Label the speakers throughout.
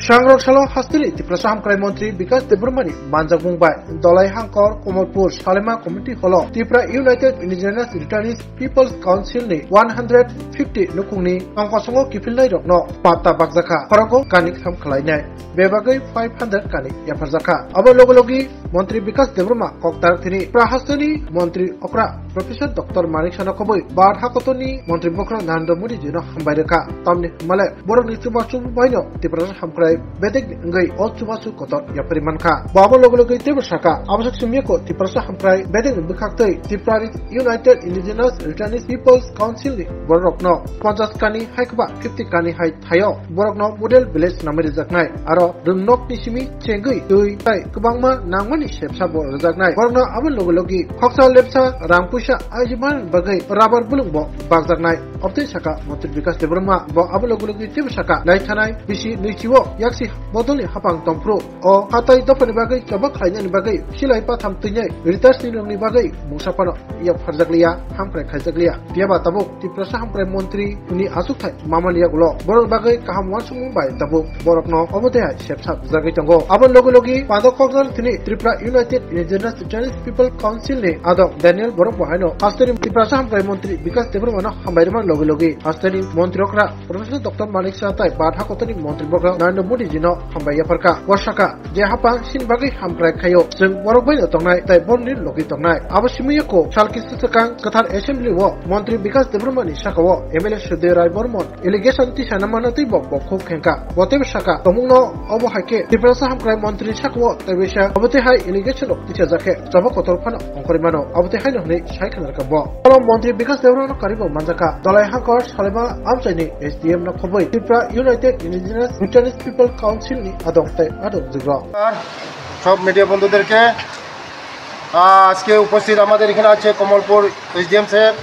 Speaker 1: सांग्रक्षालो हास्तुनि त्रिपुरा हामख्राय मंत्री विकास देबबर्मानि मानजाक बुंबाय दलाई हांकर कमलपुर सालेमा कमिटि हल त्रिपुरा यूनाइटेड इंडिजिनास रिटार्निस पिपल्स काउंसिल नि 150 नुकुंनि अंकसंग किफिलनाय रकनो पाता बागजाखा फरको कानिक थाम खलायनाय बेबागै 500 कानिक याफारजाखा अबो लोगोलोगी मंत्री विकास देबबर्मा कक्तार थिनि प्राहास्तुनि मंत्री अक्रा प्रोफेसर डॉक्टर मानिक सनकबै बाद हाकतनि मंत्री बखरा नरेंद्र मोदी जिनो हामबायरखा तमनि माले बरनि चुबाचु बायनो Tripura हामख्राय बेदक ngai all chubasu kotor yapari manka babo logo tibur saka absak sumyako tiprasa hamkrai bedek bukhaktei Tripura United Indigenous Returnees Peoples Council ni borokno 50 kani haikba 50 kani hai thayo borokno model village namari jaknai aro rumnok nisimi chengui dui tai kubangma nangmani sepsa bo jaknai borokno abul logi khoksa lepsa rangpusa ajiman bagai rabar bulungbo bagjaknai opti saka mantri vikas debrma bo abul logi tibur saka lai thanai bisi nichiwo yaksi bodoli hapang tompro o hatai dofani bagai kabak khainani bagai silai pa tham tuinai reuters ni bagai musapano ya farjakliya hamkrai khaijakliya tiaba tabuk tiprasa hamkrai mantri uni asukthai mamania gulo borok bagai kaham wansung bai tabuk borokno obodaya sepsa jagai tango abon logi padok kokdal thini Tripura United Indigenous Returnees People Council ni adok Daniel borok bahino hastari tiprasa hamkrai mantri vikas debrmano hambairman logi hastari mantri okra professor dr manik satai badha kotani mantri bokra Narendra Modi jino hambaya parka wasaka je hapang sin bagai hamkrai khayo jeng borok bai tongnai tai bonni logi tongnai abasimiyo salki sakang kathar assembly wo mantri vikas debrmani sakawo MLA Sudev Rai Bormon allegation ti sanamanati bokko khenka botem saka tomungno obo haike Tripura hamkrai mantri sakawo tabesha abote hai allegation ti jake jaba kotor phana ongkorimano abote hai no nei sai khanar ka bo mantri vikas debrmano karibo manjaka dalai hankor salema amchaini SDM na khoboi Tripura United Indigenous Returnees People Council ni adok jigro
Speaker 2: সব media বন্ধুদেরকে আজকে উপস্থিত আমাদের এখানে আছে Kamalpur SDM সাহেব,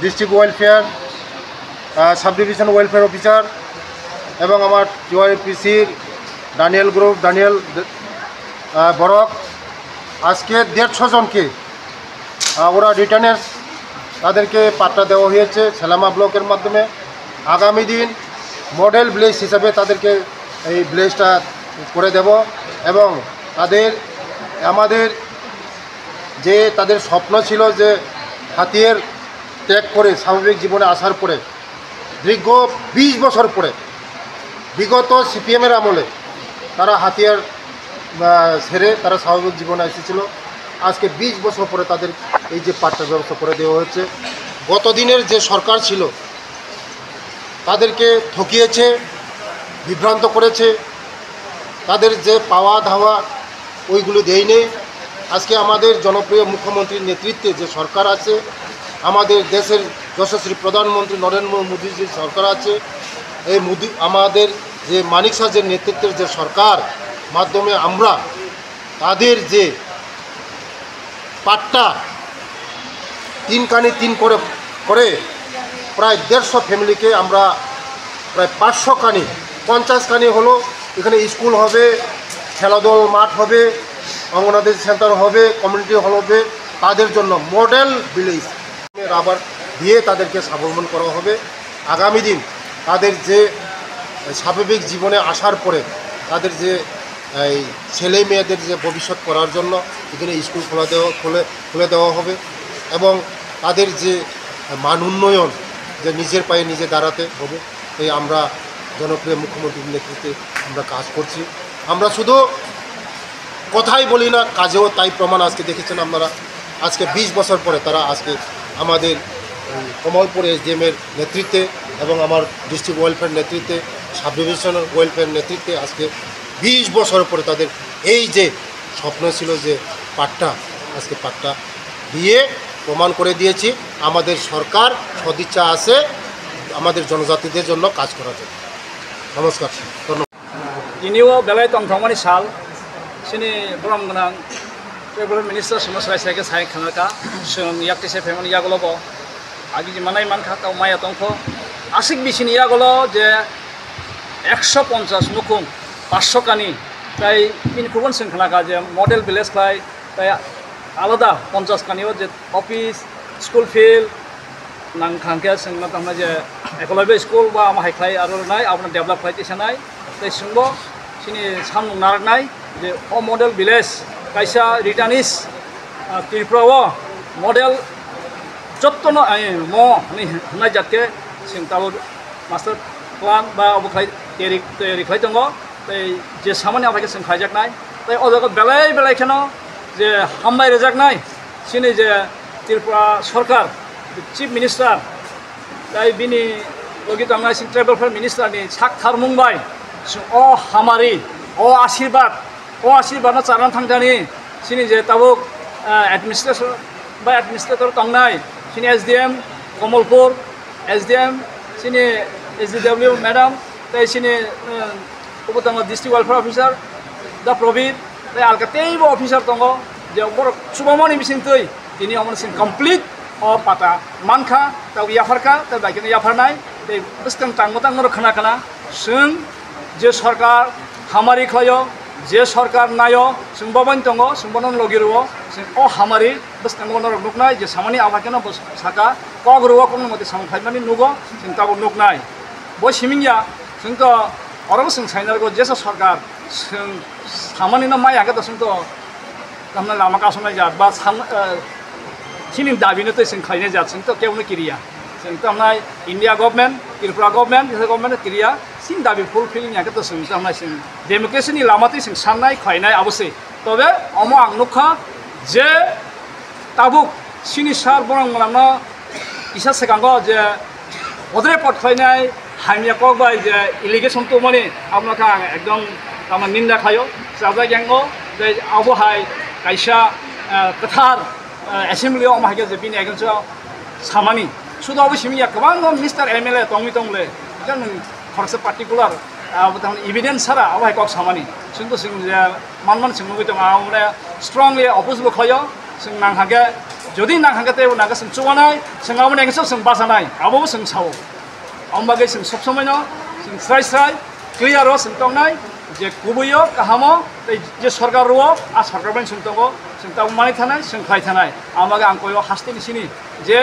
Speaker 2: district welfare sub division welfare officer এবং আমার টিওআইপিসির ডানিয়েল বরক। আজকে 150 জনকে ওরা রিটার্নার্স তাদেরকে পাট্টা দেওয়া হয়েছে সেলামা ব্লকের মাধ্যমে। আগামী দিন মডেল ভিলেজ হিসাবে তাদেরকে এই ভিলেজটা করে দেব এবং আমাদের যে তাদের স্বপ্ন ছিল যে হাতিয়ার ত্যাগ করে স্বাভাবিক জীবনে আসার পরে দীর্ঘ 20 বছর পরে বিগত সিপিএমের আমলে তারা হাতিয়ার ছেড়ে তারা স্বাভাবিক জীবনে এসেছিল। আজকে 20 বছর পরে তাদের এই যে পাট্টার ব্যবস্থা করে দেওয়া হয়েছে। গত দিনের যে সরকার ছিল তাদেরকে ঠকিয়েছে, বিভ্রান্ত করেছে, তাদের যে পাওয়া ধাওয়া ওইগুলো দেয়নি। আজকে আমাদের জনপ্রিয় মুখ্যমন্ত্রীর নেতৃত্বে যে সরকার আছে, আমাদের দেশের যশস্বী প্রধানমন্ত্রী নরেন্দ্র মোদী যে সরকার আছে, এই আমাদের যে মানিক সাহের নেতৃত্বের যে সরকার মাধ্যমে আমরা তাদের যে পাট্টা 3 কানি 3 করে প্রায় 150 ফ্যামিলিকে আমরা প্রায় 500 কানি 50 কানি হলো এখানে স্কুল হবে, খেলাধুল মাঠ হবে, অঙ্গনাদি সেন্টার হবে, কমিউনিটি হল হবে, তাদের জন্য মডেল ভিলেজ রাবার দিয়ে তাদেরকে স্বাবলম্বন করা হবে। আগামী দিন তাদের যে স্বাভাবিক জীবনে আসার পরে তাদের যে এই ছেলে মেয়েদের যে ভবিষ্যৎ করার জন্য এখানে স্কুল খুলে দেওয়া হবে এবং তাদের যে মান উন্নয়ন যে নিজের পায়ে নিজে দাঁড়াতে হবে। এই আমরা জনপ্রিয় মুখ্যমন্ত্রীর নেতৃত্বে আমরা কাজ করছি। আমরা শুধু কথাই বলি না, কাজেও তাই প্রমাণ আজকে দেখেছেন আপনারা। আজকে 20 বছর পরে তারা আজকে আমাদের কমলপুর এসডিএমের নেতৃত্বে এবং আমার ডিস্ট্রিক্ট ওয়েলফেয়ার নেতৃত্বে, সাব ডিভিশন ওয়েলফেয়ার নেতৃত্বে আজকে 20 বছর পরে তাদের এই যে স্বপ্ন ছিল যে পাট্টা, আজকে পাট্টা দিয়ে প্রমাণ করে দিয়েছি আমাদের সরকার সদিচ্ছা আছে আমাদের জনজাতিদের জন্য কাজ করার জন্য। নমস্কার, ধন্যবাদ।
Speaker 3: ইনিও বেলায় তংথমানি সাল সিনি বরম গনাং ট্রেভেল মিনিস্টার সমস্যা সাইকে সাই খানাকা সং ইয়াকটিসে ফেমন ইয়াগলব আগে যে মানাই মানখা কাউ মায়া তংখ আশিক বিসিনি ইয়াগল যে 150 নুকুম 500 কানি তাই ইনকুবন সং খানাকা যে মডেল ভিলেজ খাই তাই আলাদা 50 কানিও যে অফিস স্কুল ফিল্ড নাং খাংকে সং না যে একলব্য স্কুল বা হাইখ্লাই আর নাই আপনার ডেভেলপ খাইতেছে নাই তাই সঙ্গ sini samung naraknai je o model village kaisa returnees Tripura model jottono mo ni hanai jatke sing tabo master plan ba obukhai teri khai tongo tai je samani apaike sing khaijaknai tai odago belai kheno je hambai rejaknai sini je Tripura sarkar chief minister tai bini logi tamnai sing travel for minister ni sak tharmung bai o hamari o ashirwad na charan thangdani sini je tabuk administration by administrator tongnai sini SDM Komalpur SDM sini SDW madam tai sini ubutang district welfare officer da Probit tai alkatei bo officer tongo je bor subamani mising tui tini omon sing complete o pata mankha tau yafarka ta baikene yafarnai tai bustang tangmotang ro khana sung je sarkar hamari khlayo je sarkar nayo sung baban tongo sung bonon logiruo sing o hamari bustang bonor nuknai je samani abakena bos saka kogruo kono mate samkhaimani nugo sing tabo nuknai bo simingya sung to orong sung sainar go jesa sarkar sung samani na mai aga to sung to tamna lama ka sonai ja ba sini dabine to sing khaine ja sung to keunu kiriya sing tamnai India government Tripura government kiriya sing dabi fulfilling ya to sing tamnai sing democracy ni lamati sing sanai khainai abose tobe omo ang nukha je tabuk sini sar borang malamna isa sekango je odre pot khainai হাইমিয়া কক বাই যে ইলিগেশন তো মানে আপনাকে একদম আমার নিন্দা খায় সাজা গ্যাঙ্গ যে আবহাই কাইসা কথার অ্যাসেম্বলিও আমাকে যে বিনি একজন সামানি শুধু অবশ্যই গোबां মিনিস্টার MLA তংলে যেন খরচা পার্টিকুলার ইভিডেন্স ছাড়া আবহাই কক সামানি जोंथ' जों मान सोंलुगै दं আমরা স্ট্রংলি অপোজবো খায় जों नांहागे যদি नांहागे তেও নাগা जों चुवानाय जों आबो नेगेसो जों बासानाय आबो जों सावो अम्बागे जों सब समायनो जों स्राय क्लियार जों तंनाय जे गुबैयो गाहामो जे सरकार रो आ सरकार बाय जों दंगो जों ता मानि थानाय जों खाय थानाय आमागे आंखयो हास्टेनि सिनि जे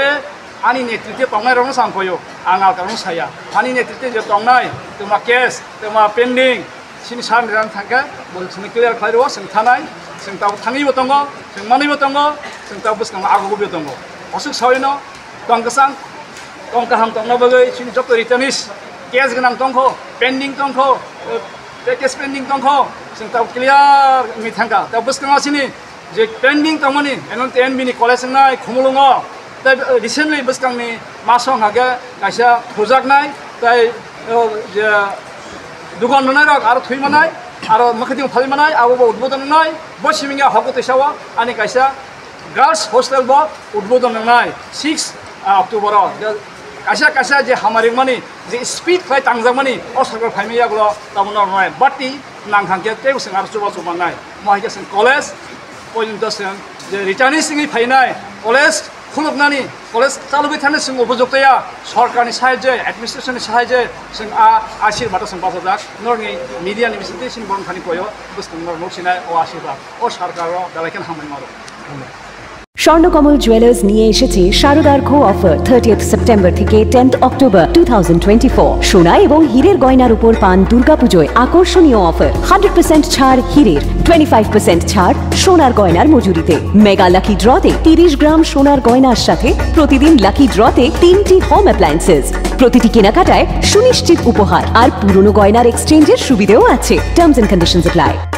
Speaker 3: आनि नेतृत्व तंनाय रनो सांखयो आं आलकानो साया आनि नेतृत्व जे तंनाय तमा केस तमा पेन्डिं सिनि सान रान थांगा बोल जों क्लियार खायरो जों थानाय जों ता थाङिबो दंगो जों मानिबो दंगो जों ता बुसकां आगोबो दंगो असुक सावयनो तंगसां तंकाहाम तंनाबगै सिनि जत रिटर्निस केस गोनां तंखो पेन्डिं तंखो केस पेन्डिं तंखो जों ता क्लियार मि थांगा ता बुसकां सिनि जे पेन्डिं तंमनि एनन टेन बिनि कलेज नाय खुमुलुङो ता रिसेन्टलि बुसकांनि मासं हागे कायसा प्रजाकनाय ताय जे दुकान नुनाय रक आरो थुइमानाय आरो माखाथिं फालिमानाय आबो उद्बोधन नाय बसिमिंगा हकतेसावा आनि कायसा गार्ल्स हस्टेल बो उद्बोधन नाय 6 अक्टोबर कायसा जे हमारे माने जे स्पीड फ्लाइ तांजामानि अ सरकार फाइमियागलो तामनो नाय बाटि नांखांके तेउ जों आरो जुबा नाय माहिके जों कलेज पयन्त जों जे रिटार्निस सिंनि फाइनाय कलेज खुलुबनानि कलेज चालुबाय थानो जों उपजुक्तया सरकारनि साहाय्य एडमिनिस्ट्रेशननि साहाय्य जों आशीर्बाद जों बाजाजाक नरनि मिडियानि बिसिनथि सिन बरनखानि कयो बुस्थुं नर नसिनाय अ आशीर्बाद अ सरकारो दालायकेन हामबाय मारो
Speaker 4: স্বর্ণকমল জুয়েলার্স নিয়ে এসেছে শারদার্ঘ অফার 30th সেপ্টেম্বর থেকে 10th অক্টোবর 2024 সোনা এবং হীরের গয়নার উপর পান দুর্গাপুজোয় আকর্ষণীয় অফার 100% ছাড় হীরের 25% ছাড় সোনার গয়নার মজুরিতে মেগা লাকি ড্রতে 30 গ্রাম সোনার গয়নার সাথে প্রতিদিন লাকি ড্রতে 3টি হোম অ্যাপ্লায়েন্সেস প্রতিটি কেনাকাটায় সুনিশ্চিত উপহার আর পুরনো গয়নার এক্সচেঞ্জের সুবিধাও আছে টার্মস এন্ড কন্ডিশনস অ্যাপ্লাই